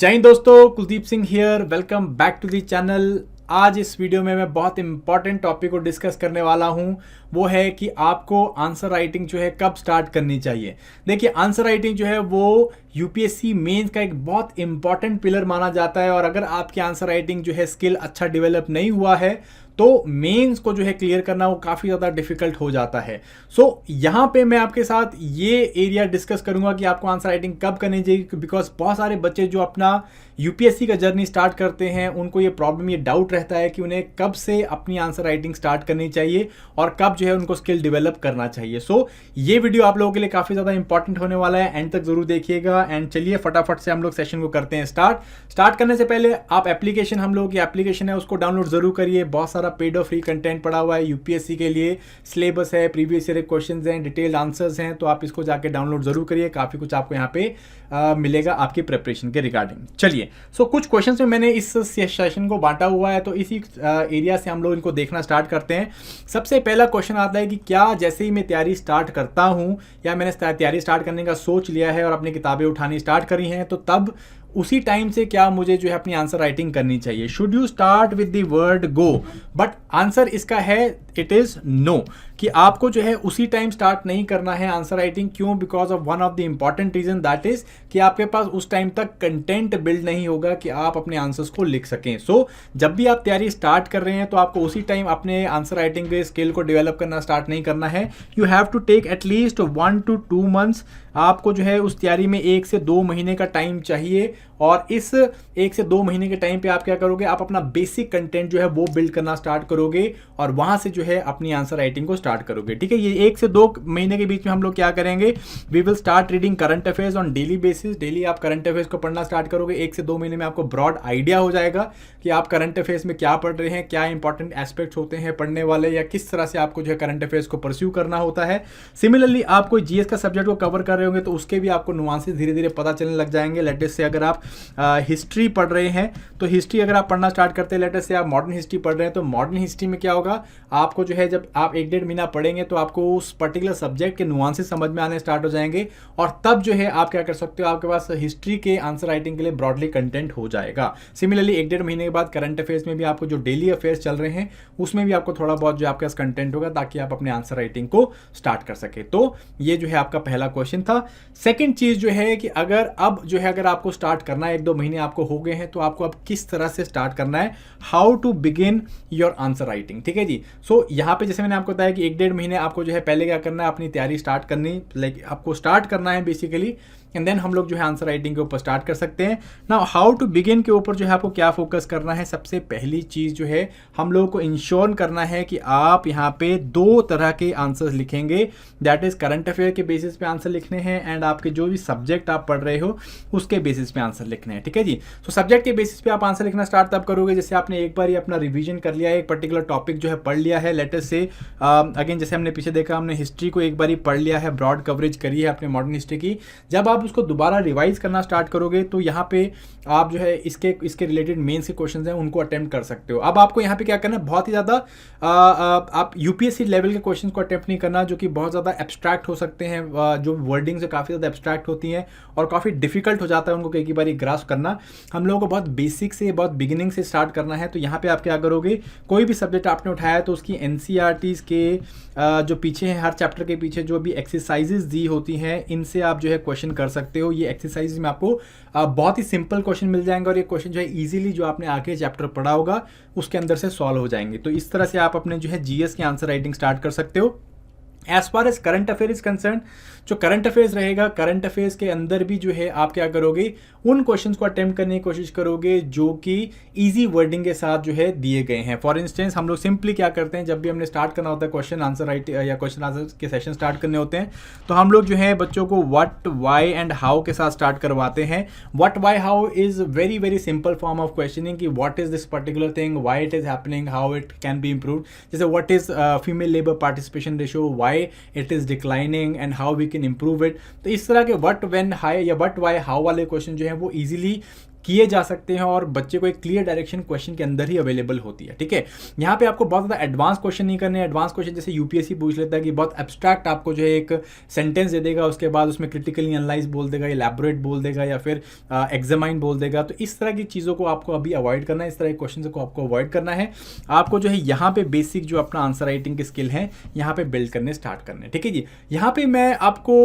जय हिंद दोस्तों, Kuldeep Singh here. Welcome back to the channel. आज इस वीडियो में मैं बहुत इंपॉर्टेंट टॉपिक को डिस्कस करने वाला हूं। वो है कि आपको आंसर राइटिंग जो है कब स्टार्ट करनी चाहिए। देखिए, आंसर राइटिंग जो है वो यूपीएससी मेंस का एक बहुत इंपॉर्टेंट पिलर माना जाता है। और अगर आपकी आंसर राइटिंग जो है स्किल अच्छा डेवलप नहीं हुआ है तो मेंस को जो है क्लियर करना वो काफ़ी ज़्यादा डिफिकल्ट हो जाता है। यहाँ पे मैं आपके साथ ये एरिया डिस्कस करूंगा कि आपको आंसर राइटिंग कब करनी चाहिए, बिकॉज बहुत सारे बच्चे जो अपना यूपीएससी का जर्नी स्टार्ट करते हैं उनको ये प्रॉब्लम, ये डाउट रहता है कि उन्हें कब से अपनी आंसर राइटिंग स्टार्ट करनी चाहिए और कब जो है उनको स्किल डेवलप करना चाहिए। ये वीडियो आप लोगों के लिए काफ़ी ज़्यादा इंपॉर्टेंट होने वाला है, एंड तक जरूर देखिएगा। एंड चलिए फटाफट से हम लोग सेशन को करते हैं स्टार्ट करने से पहले आप एप्लीकेशन, हम लोग की एप्लीकेशन है उसको डाउनलोड जरूर करिए। बहुत सारा पेड और फ्री कंटेंट पड़ा हुआ है यूपीएससी के लिए। सिलेबस है, प्रीवियस ईयर क्वेश्चंस हैं, डिटेल्ड आंसर्स हैं, तो आप इसको जाके डाउनलोड जरूर करिए। काफ़ी कुछ आपको यहाँ पे मिलेगा आपकी प्रिपरेशन के रिगार्डिंग। चलिए, कुछ क्वेश्चंस में मैंने इस सेशन को बांटा हुआ है, तो इसी एरिया से हम लोग इनको देखना स्टार्ट करते हैं। सबसे पहला क्वेश्चन आता है कि क्या जैसे ही मैं तैयारी स्टार्ट करता हूँ या मैंने तैयारी स्टार्ट करने का सोच लिया है और अपनी किताबें उठानी स्टार्ट करी हैं, तो तब उसी टाइम से क्या मुझे जो है अपनी आंसर राइटिंग करनी चाहिए? Should you start with the word go? But answer इसका है इट इज नो, कि आपको जो है उसी टाइम स्टार्ट नहीं करना है आंसर राइटिंग। क्यों? Because of one of the important reason, that is कि आपके पास उस टाइम तक कंटेंट बिल्ड नहीं होगा कि आप अपने आंसर्स को लिख सकें। जब भी आप तैयारी स्टार्ट कर रहे हैं तो आपको उसी टाइम अपने आंसर राइटिंग के स्किल को डेवलप करना स्टार्ट नहीं करना है। You have to take at least 1 to 2 months। आपको जो है उस तैयारी में 1 से 2 महीने का टाइम चाहिए, और इस 1 से 2 महीने के टाइम पे आप क्या करोगे? आप अपना बेसिक कंटेंट जो है वो बिल्ड करना स्टार्ट करोगे और वहां से जो है अपनी आंसर राइटिंग को स्टार्ट करोगे। ठीक है, ये 1 से 2 महीने के बीच में हम लोग क्या करेंगे? We will start reading current affairs on daily basis. Daily आप करंट अफेयर्स को पढ़ना स्टार्ट करोगे। 1 से 2 महीने में आपको ब्रॉड आइडिया हो जाएगा कि आप करंट अफेयर्स में क्या पढ़ रहे हैं, क्या इंपॉर्टेंट एस्पेक्ट्स होते हैं पढ़ने वाले, या किस तरह से आपको जो है करंट अफेयर्स को परस्यू करना होता है। सिमिलरली आप कोई जीएस का सब्जेक्ट को कवर कर रहे होंगे तो उसके भी आपको नुआंसेस धीरे धीरे पता चलने लग जाएंगे। लेटेस्ट से अगर आप हिस्ट्री पढ़ रहे हैं तो हिस्ट्री अगर आप पढ़ना स्टार्ट करते हैं, लेटेस्ट से आप मॉडर्न हिस्ट्री पढ़ रहे हैं तो मॉडर्न हिस्ट्री में क्या होगा? आपको जो है जब आप 1-1.5 महीना पढ़ेंगे तो आपको उस पर्टिकुलर सब्जेक्ट के नुआंसेस समझ में आने स्टार्ट हो जाएंगे, और तब जो है आप क्या कर सकते हो? आपके पास हिस्ट्री के आंसर राइटिंग के लिए ब्रॉडली कंटेंट हो जाएगा। सिमिलरली 1-1.5 महीने के बाद करंट अफेयर्स में भी आपको जो डेली अफेयर्स चल रहे हैं उसमें भी आपको थोड़ा बहुत जो आपके पास कंटेंट होगा ताकि आप अपने आंसर राइटिंग को स्टार्ट कर सके। तो ये जो है आपका पहला क्वेश्चन था। सेकेंड चीज जो है कि अगर आपको स्टार्ट करना है, 1-2 महीने आपको हो गए हैं, तो आपको अब किस तरह से स्टार्ट करना है? How to begin your answer writing. ठीक है जी। यहाँ पे जैसे मैंने आपको बताया कि 1-1.5 महीने आपको जो है पहले क्या करना है? अपनी तैयारी स्टार्ट करनी, आपको स्टार्ट करना है बेसिकली, एंड देन हम लोग जो है आंसर राइटिंग के ऊपर स्टार्ट कर सकते हैं। नाउ हाउ टू बिगिन के ऊपर जो है आपको क्या फोकस करना है? सबसे पहली चीज जो है हम लोगों को इंश्योर करना है कि आप यहाँ पे 2 तरह के आंसर्स लिखेंगे। दैट इज करंट अफेयर के बेसिस पे आंसर लिखने हैं, एंड आपके जो भी सब्जेक्ट आप पढ़ रहे हो उसके बेसिस पे आंसर लिखने हैं। ठीक है जी। सब्जेक्ट के बेसिस पे आप आंसर लिखना स्टार्ट तब करोगे जैसे आपने एक बार ही अपना रिविजन कर लिया है, एक पर्टिकुलर टॉपिक जो है पढ़ लिया है। लेटेस्ट से अगेन जैसे हमने पीछे देखा, हमने हिस्ट्री को एक बार ही पढ़ लिया है, ब्रॉड कवरेज करी है अपने मॉडर्न हिस्ट्री की। जब आप उसको दोबारा रिवाइज करना स्टार्ट करोगे तो यहाँ पे आप जो है इसके रिलेटेड मेंस के क्वेश्चंस हैं उनको अटेम्प्ट कर सकते हो। अब आपको यहाँ पे क्या करना है? बहुत ही ज़्यादा आप यूपीएससी लेवल के क्वेश्चंस को अटेम्प्ट नहीं करना, जो कि बहुत ज़्यादा एब्स्ट्रैक्ट हो सकते हैं, जो वर्डिंग्स काफ़ी ज़्यादा एब्स्ट्रैक्ट होती हैं और काफ़ी डिफिकल्ट हो जाता है उनको एक ही बार ग्रास्प करना। हम लोगों को बहुत बेसिक से, बहुत बिगिनिंग से स्टार्ट करना है। तो यहाँ पे आप क्या करोगे? कोई भी सब्जेक्ट आपने उठाया तो उसकी एनसीईआरटीज़ के जो पीछे हैं, हर चैप्टर के पीछे जो भी एक्सरसाइजेज दी होती हैं, इनसे आप जो है क्वेश्चन कर सकते हो। ये एक्सरसाइज में आपको बहुत ही सिंपल क्वेश्चन मिल जाएंगे, और ये क्वेश्चन जो है इजीली जो आपने आगे चैप्टर पढ़ा होगा उसके अंदर से सॉल्व हो जाएंगे। तो इस तरह से आप अपने जो है जीएस की आंसर राइटिंग स्टार्ट कर सकते हो। As far as current affair is concern, जो करंट अफेयर्स रहेगा, करंट अफेयर्स के अंदर भी जो है आप क्या करोगे? उन क्वेश्चंस को अटेम्प्ट करने की कोशिश करोगे जो कि इजी वर्डिंग के साथ जो है दिए गए हैं। फॉर इंस्टेंस हम लोग सिंपली क्या करते हैं, जब भी हमने स्टार्ट करना होता है क्वेश्चन आंसर राइट या क्वेश्चन आंसर के सेशन स्टार्ट करने होते हैं, तो हम लोग जो है बच्चों को व्हाट, व्हाई एंड हाउ के साथ स्टार्ट करवाते हैं। What, why, how is very very simple form of questioning कि what is this particular thing, why it is happening, how it can be improved. जैसे what is female labour participation ratio, why it is declining and how we can improve it. तो इस तरह के what, when, how या what, why, how वाले question जो है वो इजीली किए जा सकते हैं और बच्चे को एक क्लियर डायरेक्शन क्वेश्चन के अंदर ही अवेलेबल होती है। ठीक है, यहाँ पे आपको बहुत ज़्यादा एडवांस क्वेश्चन नहीं करने। एडवांस क्वेश्चन जैसे यूपीएससी पूछ लेता है कि बहुत एब्स्ट्रैक्ट आपको जो है एक सेंटेंस दे देगा, उसके बाद उसमें क्रिटिकली एनालाइज बोल देगा, इलैबोरेट बोल देगा या फिर एग्जामाइन बोल देगा। तो इस तरह की चीज़ों को आपको अभी अवॉइड करना है, इस तरह के क्वेश्चन को आपको अवॉइड करना है। आपको जो है यहाँ पे बेसिक जो अपना आंसर राइटिंग की स्किल है यहाँ पे बिल्ड करने स्टार्ट करने। ठीक है जी, यहाँ पे मैं आपको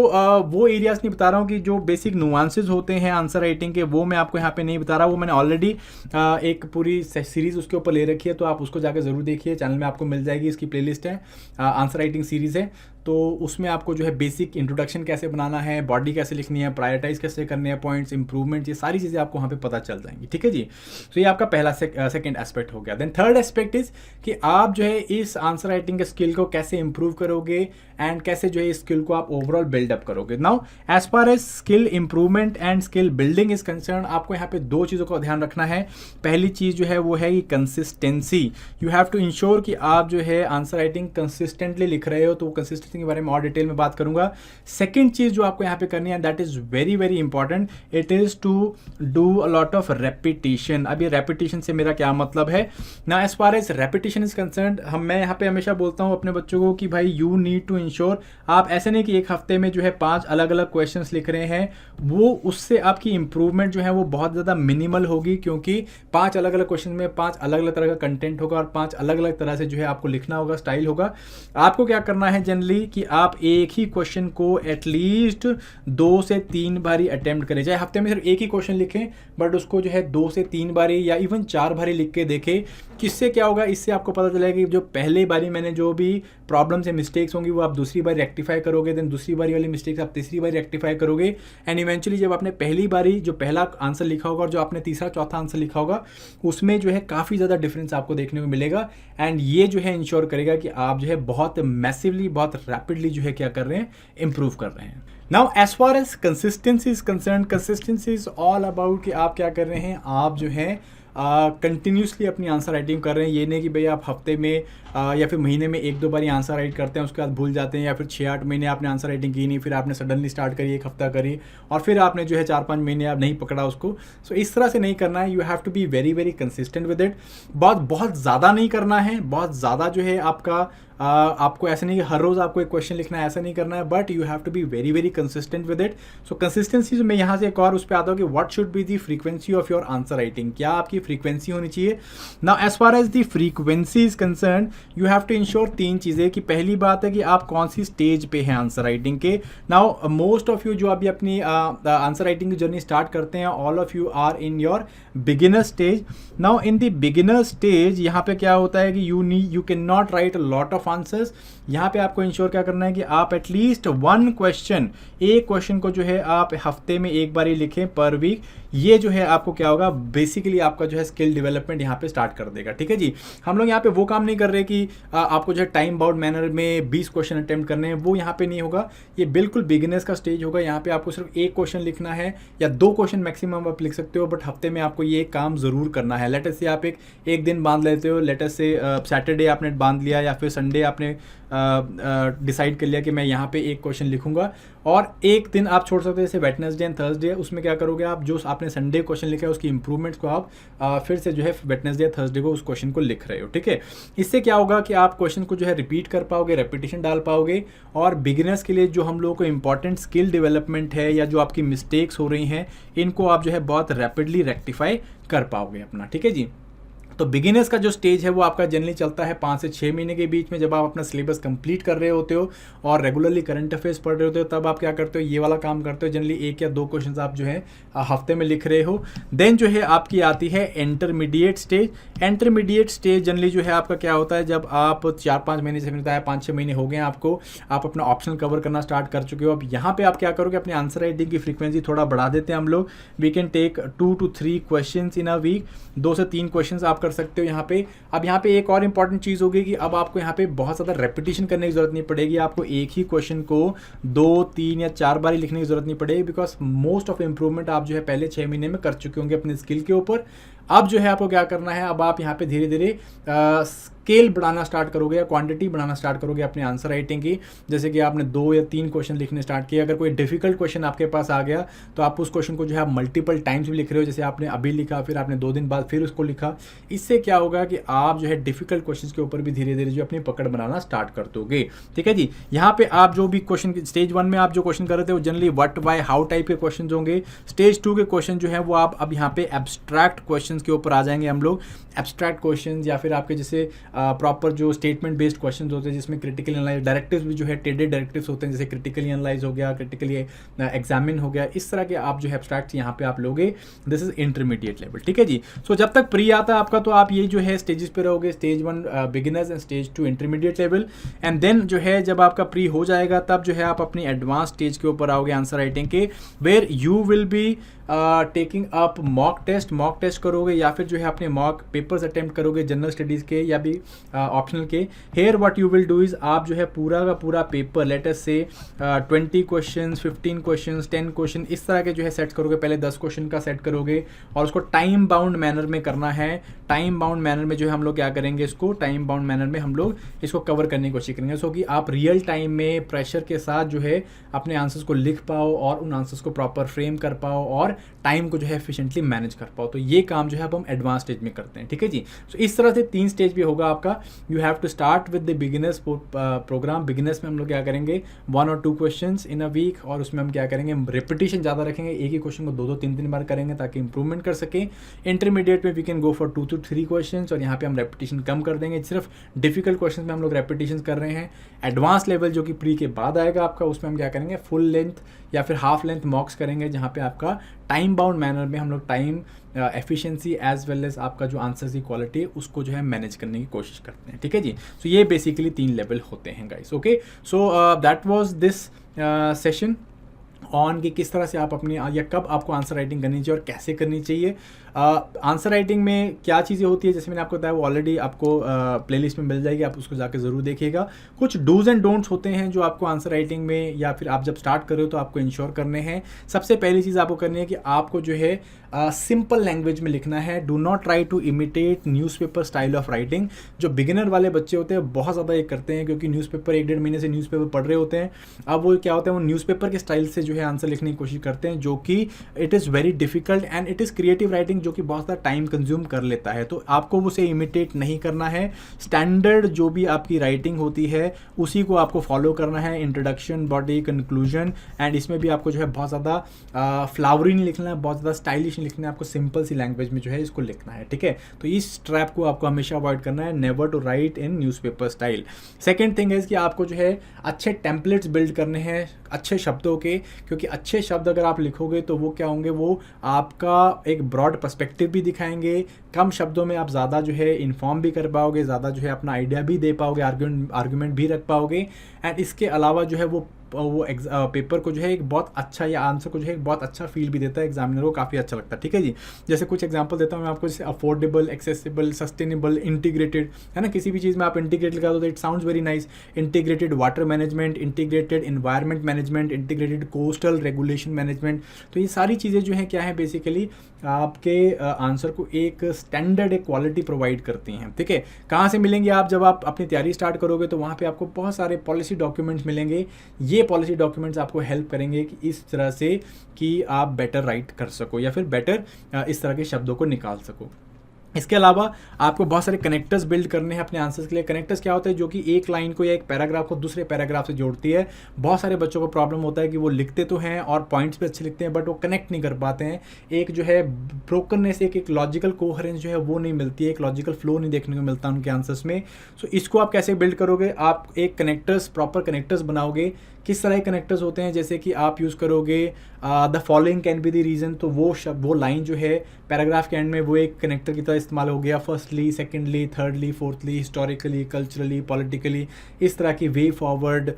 वो एरियाज नहीं बता रहा हूँ कि जो बेसिक नुआंसेस होते हैं आंसर राइटिंग के, वो मैं आपको यहाँ पे नहीं बता रहा। वो मैंने ऑलरेडी एक पूरी सीरीज उसके ऊपर ले रखी है, तो आप उसको जाकर जरूर देखिए, चैनल में आपको मिल जाएगी, इसकी प्लेलिस्ट है, आंसर राइटिंग सीरीज है। तो उसमें आपको जो है बेसिक इंट्रोडक्शन कैसे बनाना है, बॉडी कैसे लिखनी है, प्रायोरिटाइज कैसे करने हैं, पॉइंट्स, इंप्रूवमेंट, ये सारी चीज़ें आपको वहाँ पे पता चल जाएंगी। ठीक है जी, तो ये आपका पहला सेकंड एस्पेक्ट हो गया। देन थर्ड एस्पेक्ट इज कि आप जो है इस आंसर राइटिंग के स्किल को कैसे इंप्रूव करोगे एंड कैसे जो है इस स्किल को आप ओवरऑल बिल्डअप करोगे। Now as far as skill improvement and skill building is concern, आपको यहाँ पे दो चीज़ों का ध्यान रखना है। पहली चीज़ जो है वो है consistency. You have to ensure कि आप जो है आंसर राइटिंग कंसिस्टेंटली लिख रहे हो, तो कंसिस्टेंसी के बारे में और डिटेल में बात करूंगा। सेकेंड चीज़ जो आपको यहाँ पे करनी है, that is very very important, it is to do a lot of repetition. अब ये रेपिटेशन से मेरा क्या मतलब है ना, as far as repetition is concern, मैं यहाँ पे हमेशा बोलता हूँ अपने बच्चों को कि भाई यू नीड टू इंश्योर, आप ऐसे नहीं कि एक हफ्ते में जो है 5 अलग अलग क्वेश्चंस लिख रहे हैं, वो उससे आपकी इंप्रूवमेंट जो है वो बहुत ज़्यादा मिनिमल होगी, क्योंकि 5 अलग अलग क्वेश्चन में 5 अलग अलग तरह का कंटेंट होगा और 5 अलग अलग तरह से जो है आपको लिखना होगा, स्टाइल होगा। आपको क्या करना है जनरली कि आप एक ही क्वेश्चन को एटलीस्ट 2 से 3 बारी अटेम्प्ट करें, चाहे हफ्ते में सिर्फ एक ही क्वेश्चन लिखें, बट उसको जो है 2 से 3 बारी या इवन 4 बारी लिख के देखें। किससे क्या होगा, इससे आपको पता चलेगा कि जो पहले बारी मैंने जो भी प्रॉब्लम्स या मिस्टेक्स होंगी वो आप दूसरी बार रेक्टिफाई करोगे, देन दूसरी बारी वाली मिस्टेक्स आप तीसरी बार रेक्टिफाई करोगे, एंड इवेंचुअली जब आपने पहली बारी जो पहला आंसर लिखा होगा और जो आपने तीसरा चौथा आंसर लिखा होगा, उसमें जो है काफ़ी ज़्यादा डिफरेंस आपको देखने को मिलेगा। एंड ये जो है इंश्योर करेगा कि आप जो है बहुत मैसिवली, बहुत रैपिडली जो है क्या कर रहे हैं, इंप्रूव कर रहे हैं। Now as far as consistency is concern, consistency is all about कि आप क्या कर रहे हैं, आप जो है कंटिन्यूसली अपनी आंसर राइटिंग कर रहे हैं। ये नहीं कि भाई आप हफ्ते में या फिर महीने में 1-2 बार आंसर राइट करते हैं, उसके बाद भूल जाते हैं, या फिर 6-8 महीने आपने आंसर राइटिंग की नहीं, फिर आपने सडनली स्टार्ट करी, 1 हफ्ता करी और फिर आपने जो है 4-5 महीने आप नहीं पकड़ा उसको। सो इस तरह से नहीं करना है, you have to be very very consistent with it. बहुत ज़्यादा नहीं करना है, बहुत ज़्यादा जो है आपका आपको ऐसा नहीं कि हर रोज़ आपको एक क्वेश्चन लिखना है, ऐसा नहीं करना है, but you have to be very very consistent with it. So consistency मैं यहाँ से एक और उस पर आता हूँ कि what should be the frequency of your answer writing, क्या आपकी फ्रीक्वेंसी होनी चाहिए। Now as far as the frequency is concern, you have to ensure 3 चीज़ें कि पहली बात है कि आप कौन सी स्टेज पे हैं आंसर राइटिंग के। नाउ मोस्ट ऑफ यू जो अभी अपनी आंसर राइटिंग की जर्नी स्टार्ट करते हैं, all of you are in your beginner stage. Now in the beginner stage यहाँ पे क्या होता है कि you can not write a lot of answers. यहाँ पे आपको इंश्योर क्या करना है कि आप एटलीस्ट 1 क्वेश्चन, एक क्वेश्चन को जो है आप हफ्ते में 1 बार ही लिखें पर वीक। ये जो है आपको क्या होगा, बेसिकली आपका जो है स्किल डेवलपमेंट यहाँ पे स्टार्ट कर देगा। ठीक है जी, हम लोग यहाँ पे वो काम नहीं कर रहे कि आपको जो है टाइम बाउंड मैनर में 20 क्वेश्चन अटेम्प्ट करने हैं, वो यहाँ पे नहीं होगा। ये बिल्कुल बिगिनर्स का स्टेज होगा। यहाँ पे आपको सिर्फ 1 क्वेश्चन लिखना है या 2 क्वेश्चन मैक्सिमम आप लिख सकते हो, बट हफ्ते में आपको ये काम जरूर करना है। लेटर से आप एक दिन बांध लेते हो, लेटर से सैटरडे आपने बांध लिया या फिर संडे आपने डिसाइड कर लिया कि मैं यहाँ पे 1 क्वेश्चन लिखूंगा, और एक दिन आप छोड़ सकते हैं जैसे वेडनेसडे एंड थर्सडे। उसमें क्या करोगे आप, जो आपने संडे क्वेश्चन लिखा है उसकी इंप्रूवमेंट्स को आप फिर से जो है वेडनेसडे या थर्सडे को उस क्वेश्चन को लिख रहे हो। ठीक है, इससे क्या होगा कि आप क्वेश्चन को जो है रिपीट कर पाओगे, रेपिटेशन डाल पाओगे, और बिगिनर्स के लिए जो हम लोगों को इंपॉर्टेंट स्किल डेवलपमेंट है या जो आपकी मिस्टेक्स हो रही हैं, इनको आप जो है बहुत रैपिडली रेक्टिफाई कर पाओगे अपना। ठीक है जी, तो बिगिनर्स का जो स्टेज है वो आपका जनरली चलता है 5 से 6 महीने के बीच में, जब आप अपना सिलेबस कंप्लीट कर रहे होते हो और रेगुलरली करंट अफेयर्स पढ़ रहे होते हो, तब आप क्या करते हो, ये वाला काम करते हो। जनरली 1 या 2 क्वेश्चंस आप जो है हफ्ते में लिख रहे हो। देन जो है आपकी आती है intermediate stage. Intermediate stage generally जो है आपका क्या होता है, जब आप 4-5 महीने से मिलता है 5-6 महीने हो गए आपको, आप अपना ऑप्शन कवर करना स्टार्ट कर चुके हो। अब यहाँ पे आप क्या करोगे, अपने आंसर राइटिंग की फ्रीक्वेंसी थोड़ा बढ़ा देते हैं हम लोग। We can take 2 to 3 question in a week, 2 से 3 क्वेश्चन आप कर सकते हो यहाँ पे। अब यहाँ पे एक और इंपॉर्टेंट चीज होगी कि अब आपको यहाँ पे बहुत ज़्यादा रेपिटेशन करने की जरूरत नहीं पड़ेगी। आपको एक ही क्वेश्चन को 2, 3 या 4 बार लिखने की जरूरत नहीं पड़ेगी, बिकॉज मोस्ट ऑफ इंप्रूवमेंट आप जो है पहले 6 महीने में कर चुके होंगे अपने स्किल के ऊपर। अब जो है आपको क्या करना है, अब आप यहाँ पे धीरे धीरे स्केल बढ़ाना स्टार्ट करोगे या क्वांटिटी बढ़ाना स्टार्ट करोगे अपने आंसर राइटिंग की। जैसे कि आपने 2 या 3 क्वेश्चन लिखने स्टार्ट किए, अगर कोई डिफिकल्ट क्वेश्चन आपके पास आ गया तो आप उस क्वेश्चन को जो है आप मल्टीपल टाइम्स भी लिख रहे हो, जैसे आपने अभी लिखा, फिर आपने 2 दिन बाद फिर उसको लिखा। इससे क्या होगा कि आप जो है डिफिकल्ट क्वेश्चन के ऊपर भी धीरे धीरे जो अपनी पकड़ बनाना स्टार्ट कर दोगे। ठीक है जी। यहाँ पे आप जो भी क्वेश्चन स्टेज 1 में आप जो क्वेश्चन कर रहे थे वो generally what, why, how type के क्वेश्चन होंगे। स्टेज 2 के क्वेश्चन जो है वो आप अब यहाँ पे एब्स्ट्रैक्ट क्वेश्चन के ऊपर आ जाएंगे हम लोग। एब्स्ट्रैक्ट क्वेश्चन या फिर आपके जैसे प्रॉपर जो स्टेटमेंट बेस्ड क्वेश्चंस होते हैं जिसमें क्रिटिकली एनालाइज, डायरेक्टिव्स भी जो है टेडेड डायरेक्टिव्स होते हैं, जैसे क्रिटिकली एनालाइज हो गया, क्रिटिकली एग्जामिन हो गया, इस तरह के आप जो है एब्स्ट्रैक्ट यहाँ पे आप लोगे। This is intermediate level. ठीक है जी। सो जब तक प्री आता है आपका तो आप ये जो है स्टेजेस पे रहोगे, stage 1 beginners and stage 2 intermediate level. And then जो है जब आपका प्री हो जाएगा तब जो है आप अपनी एडवांस स्टेज के ऊपर आओगे आंसर राइटिंग के, where you will be taking up mock test करोगे या फिर जो है अपने मॉक पेपर्स अटेम्प्ट करोगे जनरल स्टडीज़ के या भी ऑप्शनल के। Here what you will do is आप जो है पूरा का पूरा पेपर लेट अस से 20 क्वेश्चन, 15 क्वेश्चन, 10 क्वेश्चन इस तरह के जो है सेट करोगे। पहले 10 क्वेश्चन का सेट करोगे और उसको टाइम बाउंड मैनर में करना है। टाइम बाउंड मैनर में जो है हम लोग क्या करेंगे, इसको टाइम बाउंड मैनर में हम लोग इसको कवर करने की कोशिश करेंगे, सो कि आप रियल टाइम में प्रेशर के साथ जो है अपने आंसर्स को लिख पाओ और उन आंसर्स को प्रॉपर फ्रेम कर पाओ और टाइम को जो है एफिशिएंटली मैनेज कर पाओ। तो ये काम जो है अब हम एडवांस स्टेज में करते हैं। ठीक है जी। सो इस तरह से 3 स्टेज भी होगा आपका। You have to start with the beginners programme. Beginners में हम लोग क्या करेंगे 1 और 2 क्वेश्चंस इन अ वीक, और उसमें हम क्या करेंगे, रिपीटिशन ज़्यादा रखेंगे, एक ही क्वेश्चन को 2-2, 3-3 बार करेंगे ताकि इंप्रूवमेंट कर सके। इंटरमीडिएट में we can go for 2 to 3 question और यहाँ पे हम रेपिटेशन कम कर देंगे, सिर्फ डिफिकल्ट क्वेश्चन में हम लोग रेपिटेशन कर रहे हैं। एडवांस लेवल जो कि प्री के बाद आएगा आपका, उसमें हम क्या करेंगे फुल लेंथ या फिर हाफ लेंथ मॉक्स करेंगे, जहाँ पे आपका टाइम बाउंड मैनर में हम लोग time efficiency as well as आपका जो आंसर्स की क्वालिटी है उसको जो है मैनेज करने की कोशिश करते हैं। ठीक है जी। सो ये बेसिकली 3 लेवल होते हैं guys. Okay, so that was this session on कि किस तरह से आप अपनी या कब आपको आंसर राइटिंग करनी चाहिए और कैसे करनी चाहिए। आंसर राइटिंग में क्या चीज़ें होती है, जैसे मैंने आपको बताया वो ऑलरेडी आपको प्लेलिस्ट में मिल जाएगी, आप उसको जाकर ज़रूर देखिएगा। कुछ डूज एंड डोंट्स होते हैं जो आपको आंसर राइटिंग में या फिर आप जब स्टार्ट कर रहे हो तो आपको इंश्योर करने हैं। सबसे पहली चीज़ आपको करनी है कि आपको जो है सिंपल लैंग्वेज में लिखना है। Do not try to imitate newspaper style of writing. जो बिगिनर वाले बच्चे होते हैं बहुत ज़्यादा ये करते हैं, क्योंकि न्यूज़पेपर 1-1.5 महीने से न्यूज़पेपर पढ़ रहे होते हैं। अब वो क्या होता है, वो न्यूज़पेपर के स्टाइल से जो है आंसर लिखने की कोशिश करते हैं, जो कि it is very difficult and it is creative writing, जो कि बहुत ज़्यादा टाइम कंज्यूम कर लेता है। तो आपको उसे इमिटेट नहीं करना है। स्टैंडर्ड जो भी आपकी राइटिंग होती है उसी को आपको फॉलो करना है। इंट्रोडक्शन, बॉडी, कंक्लूजन, एंड इसमें भी आपको जो है बहुत ज़्यादा फ्लावरी नहीं लिखना है, बहुत ज़्यादा स्टाइलिश नहीं लिखना है, आपको सिंपल सी लैंग्वेज में जो है इसको लिखना है। ठीक है, तो इस ट्रैप को आपको हमेशा अवॉइड करना है, never to write in newspaper style. Second thing है कि आपको जो है अच्छे टेम्पलेट्स बिल्ड करने हैं अच्छे शब्दों के, क्योंकि अच्छे शब्द अगर आप लिखोगे तो वो क्या होंगे, वो आपका एक ब्रॉड पर्सपेक्टिव भी दिखाएंगे। कम शब्दों में आप ज़्यादा जो है इन्फॉर्म भी कर पाओगे, ज़्यादा जो है अपना आइडिया भी दे पाओगे, आर्ग्यूमेंट भी रख पाओगे। एंड इसके अलावा जो है वो पेपर को जो है एक बहुत अच्छा, या आंसर को जो है एक बहुत अच्छा फील भी देता है, एग्जामिनर को काफ़ी अच्छा लगता है। ठीक है जी। जैसे कुछ एग्जांपल देता हूँ मैं आपको, जैसे अफोर्डेबल, एक्सेसिबल, सस्टेनेबल, इंटीग्रेटेड, है ना। किसी भी चीज़ में आप इंटीग्रेट लगा दो तो it sounds very nice. Integrated water management, integrated environment management, integrated coastal regulation management. तो ये सारी चीज़ें जो हैं क्या है, बेसिकली आपके आंसर को एक स्टैंडर्ड, एक क्वालिटी प्रोवाइड करती हैं। ठीक है, कहाँ से मिलेंगे आप, जब आप अपनी तैयारी स्टार्ट करोगे तो वहाँ पे आपको बहुत सारे पॉलिसी डॉक्यूमेंट्स मिलेंगे। ये पॉलिसी डॉक्यूमेंट्स आपको हेल्प करेंगे कि इस तरह से कि आप बेटर राइट कर सको या फिर बेटर इस तरह के शब्दों को निकाल सको। इसके अलावा आपको बहुत सारे कनेक्टर्स बिल्ड करने हैं अपने आंसर्स के लिए। कनेक्टर्स क्या होता है, जो कि एक लाइन को या एक पैराग्राफ को दूसरे पैराग्राफ से जोड़ती है। बहुत सारे बच्चों को प्रॉब्लम होता है कि वो लिखते तो हैं और पॉइंट्स पे अच्छे लिखते हैं, बट वो कनेक्ट नहीं कर पाते हैं। एक जो है ब्रोकननेस, एक लॉजिकल कोहेरेंस जो है वो नहीं मिलती है, एक लॉजिकल फ्लो नहीं देखने को मिलता उनके आंसर्स में। सो इसको आप कैसे बिल्ड करोगे, आप एक कनेक्टर्स, प्रॉपर कनेक्टर्स बनाओगे। किस तरह के कनेक्टर्स होते हैं, जैसे कि आप यूज़ करोगे the following can be the reason. तो वो लाइन जो है पैराग्राफ के एंड में वो एक कनेक्टर की तरह इस्तेमाल हो गया। Firstly, secondly, thirdly, fourthly, historically, culturally, politically, इस तरह की way forward,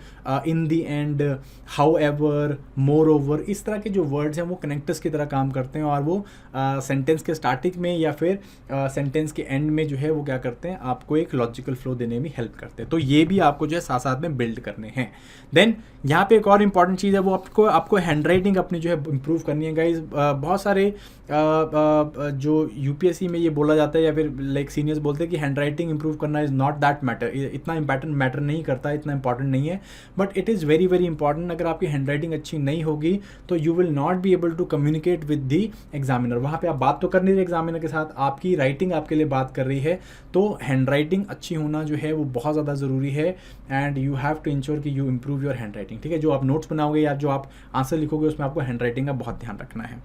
in the and, how ever, more over, इस तरह के जो वर्ड्स हैं वो कनेक्टर्स की तरह काम करते हैं और वो सेंटेंस के स्टार्टिंग में या फिर सेंटेंस के एंड में जो है वो क्या करते हैं, आपको एक लॉजिकल फ्लो देने में हेल्प करते हैं। तो ये भी आपको जो है साथ साथ में बिल्ड करने हैं। देन यहाँ पे एक और इम्पॉर्टेंट चीज़ है, वो आपको हैंड राइटिंग अपनी जो है इम्प्रूव करनी है गाइज। बहुत सारे जो यूपीएससी में ये बोला जाता है या फिर लाइक सीनियर्स बोलते हैं कि हैंड राइटिंग इंप्रूव करना इज़ नॉट दैट मैटर, इतना इम्पॉर्टेंट मैटर नहीं करता, इतना इंपॉर्टेंट नहीं है, but it is very very important. अगर आपकी हैंड राइटिंग अच्छी नहीं होगी तो you will not be able to communicate with the examiner. वहाँ पे आप बात तो कर नहीं रहे एग्जामिनर के साथ, आपकी राइटिंग आपके लिए बात कर रही है, तो हैंड राइटिंग अच्छी होना जो है वो बहुत ज़्यादा ज़रूरी है। And you have to ensure कि you improve your handwriting, ठीक है। जो आप नोट्स बनाओगे या जो आप आंसर लिखोगे उसमें आपको हैंड राइटिंग का बहुत ध्यान रखना है।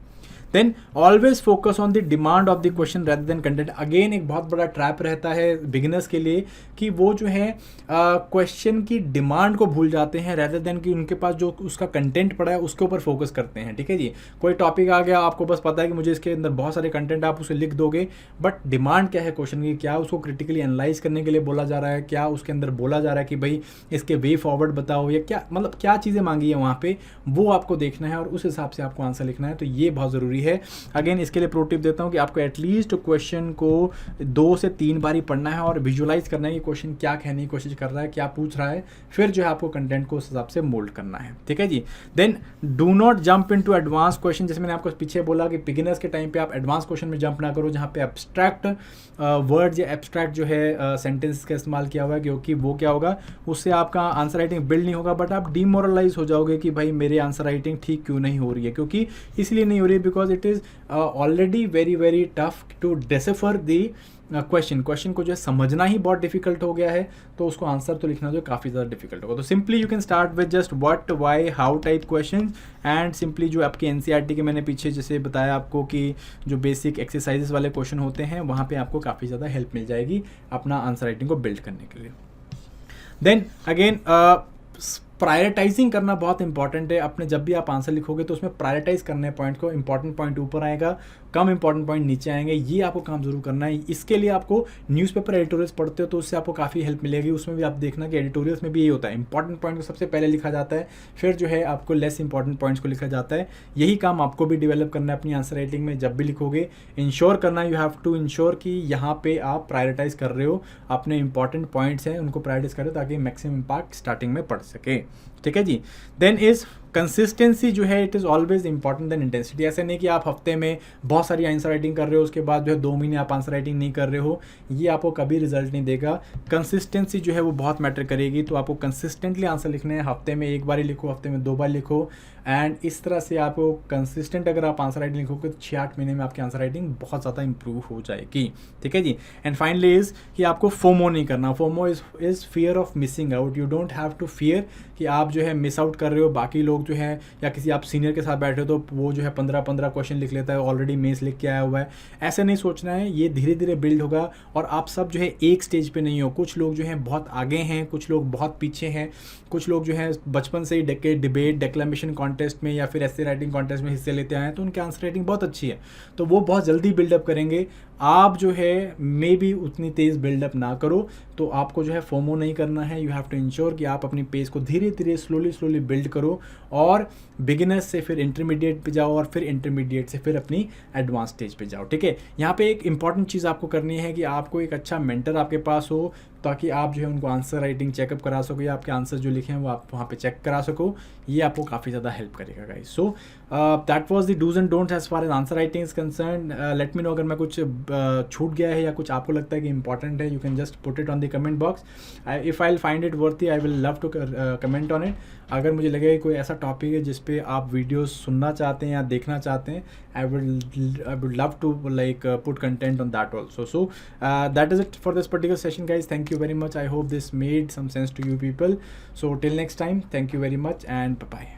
Then always focus on the demand of the question rather than content. Again एक बहुत बड़ा ट्रैप रहता है बिगिनर्स के लिए कि वो जो है क्वेश्चन की डिमांड को भूल जाते हैं रेदर देन कि उनके पास जो उसका कंटेंट पड़ा है उसके ऊपर फोकस करते हैं, ठीक है जी। कोई टॉपिक आ गया, आपको बस पता है कि मुझे इसके अंदर बहुत सारे कंटेंट, आप उसे लिख दोगे, बट डिमांड क्या है क्वेश्चन की, क्या उसको क्रिटिकली एनालाइज करने के लिए बोला जा रहा है, क्या उसके अंदर बोला जा रहा है कि भाई इसके वे फॉरवर्ड बताओ, या क्या मतलब क्या चीज़ें मांगी है वहाँ पे, वो आपको देखना है और उस हिसाब से आपको आंसर लिखना है। तो ये बहुत ज़रूरी है। अगेन इसके लिए प्रो टिप देता हूँ कि आपको एटलीस्ट क्वेश्चन को 2 से 3 बार ही पढ़ना है और विजुलाइज करना है कि क्वेश्चन क्या कहने की कोशिश कर रहा है, क्या पूछ रहा है, फिर जो है आपको कंटेंट को उस हिसाब से मोल्ड करना है, ठीक है जी। Then do not jump into advance question. जैसे मैंने आपको पीछे बोला कि बिगिनर्स के टाइम पे आप एडवांस क्वेश्चन में जंप ना करो जहाँ पे एब्स्ट्रैक्ट वर्ड्स या एब्स्ट्रैक्ट जो है सेंटेंस का इस्तेमाल किया हुआ है, क्योंकि वो क्या होगा, उससे आपका आंसर राइटिंग बिल्ड नहीं होगा, बट आप डिमोरलाइज हो जाओगे कि भाई मेरे आंसर राइटिंग ठीक क्यों नहीं हो रही है। क्योंकि इसलिए नहीं हो रही है because it is already very very tough to decipher the question को जो है समझना ही बहुत डिफिकल्ट हो गया है, तो उसको आंसर तो लिखना जो काफ़ी ज़्यादा डिफिकल्ट होगा। तो simply you can start with just what, why, how type question, and simply जो आपकी एनसीईआरटी के मैंने पीछे जैसे बताया आपको कि जो बेसिक एक्सरसाइजेस वाले क्वेश्चन होते हैं वहाँ पे आपको काफ़ी ज़्यादा हेल्प मिल जाएगी अपना आंसर राइटिंग को बिल्ड करने के लिए। देन अगेन प्रायोरिटाइजिंग करना बहुत इंपॉर्टेंट है। अपने जब भी आप आंसर लिखोगे तो उसमें प्रायोरिटाइज करना है पॉइंट को, इंपॉर्टेंट पॉइंट ऊपर आएगा, कम इंपॉर्टेंट पॉइंट नीचे आएंगे, ये आपको काम जरूर करना है। इसके लिए आपको न्यूज़पेपर एडिटोरियल्स पढ़ते हो तो उससे आपको काफ़ी हेल्प मिलेगी। उसमें भी आप देखना कि एडिटोरियल्स में भी यही होता है, इंपॉर्टेंट पॉइंट को सबसे पहले लिखा जाता है, फिर जो है आपको लेस इंपॉर्टेंट पॉइंट्स को लिखा जाता है। यही काम आपको भी डेवलप करना है अपनी आंसर राइटिंग में। जब भी लिखोगे इंश्योर करना, यू हैव टू इंश्योर कि यहाँ पे आप प्रायोरिटाइज कर रहे हो, अपने इंपॉर्टेंट पॉइंट्स हैं उनको प्रायोरिटाइज करो ताकि मैक्सिमम इम्पैक्ट स्टार्टिंग में पड़ सके, ठीक है जी। देन इज कंसिस्टेंसी जो है it is always important than intensity. ऐसे नहीं कि आप हफ्ते में बहुत सारी आंसर राइटिंग कर रहे हो उसके बाद जो है 2 महीने आप आंसर राइटिंग नहीं कर रहे हो, ये आपको कभी रिजल्ट नहीं देगा। कंसिस्टेंसी जो है वो बहुत मैटर करेगी, तो आपको कंसिस्टेंटली आंसर लिखने हैं। हफ्ते में 1 बार ही लिखो, हफ्ते में 2 बार लिखो, एंड इस तरह से आपको कंसिस्टेंट अगर आप आंसर राइटिंग लिखोगे तो 6-8 महीने में आपकी आंसर राइटिंग बहुत ज़्यादा इंप्रूव हो जाएगी, ठीक है जी। एंड फाइनली इज़ कि आपको फोमो नहीं करना। FOMO is fear of missing out. You don't have to fear कि आप जो है मिस आउट कर रहे हो। बाकी लोग जो है या किसी आप सीनियर के साथ बैठे हो तो वो जो है 15 क्वेश्चन लिख लेता है, ऑलरेडी मेंस लिख के आया हुआ है। ऐसे नहीं सोचना है, ये धीरे धीरे बिल्ड होगा और आप सब जो है एक स्टेज पे नहीं हो। कुछ लोग जो हैं बहुत आगे हैं, कुछ लोग बहुत पीछे हैं, कुछ लोग जो है बचपन से ही डिबेट, डेक्लेमेशन कॉन्टेस्ट में या फिर ऐसे राइटिंग कॉन्टेस्ट में हिस्से लेते आए हैं, तो उनकी आंसर राइटिंग बहुत अच्छी है, तो वो बहुत जल्दी बिल्डअप करेंगे। आप जो है मे बी उतनी तेज़ बिल्डअप ना करो, तो आपको जो है फोमो नहीं करना है। यू हैव टू इंश्योर कि आप अपनी पेस को धीरे धीरे स्लोली बिल्ड करो और बिगिनर्स से फिर इंटरमीडिएट पे जाओ और फिर इंटरमीडिएट से फिर अपनी एडवांस स्टेज पे जाओ, ठीक है। यहाँ पे एक इंपॉर्टेंट चीज़ आपको करनी है कि आपको एक अच्छा मेंटर आपके पास हो, ताकि आप जो है उनको आंसर राइटिंग चेकअप करा सको या आपके आंसर जो लिखे हैं वो आप वहाँ पे चेक करा सको। ये आपको काफ़ी ज़्यादा हेल्प करेगा guys. So that was the dos and don'ts as far as answer writing is concern. Let me know अगर मैं कुछ छूट गया है या कुछ आपको लगता है कि इंपॉर्टेंट है, you can just put it on the comment box. If I will find it worthy I will love to comment on it. अगर मुझे लगे कि कोई ऐसा टॉपिक है जिस पे आप वीडियोस सुनना चाहते हैं या देखना चाहते हैं, I would love to like put content on that also. So that is it for this particular session guys. Thank you very much. I hope this made some sense to you people. So till next time, thank you very much and bye bye.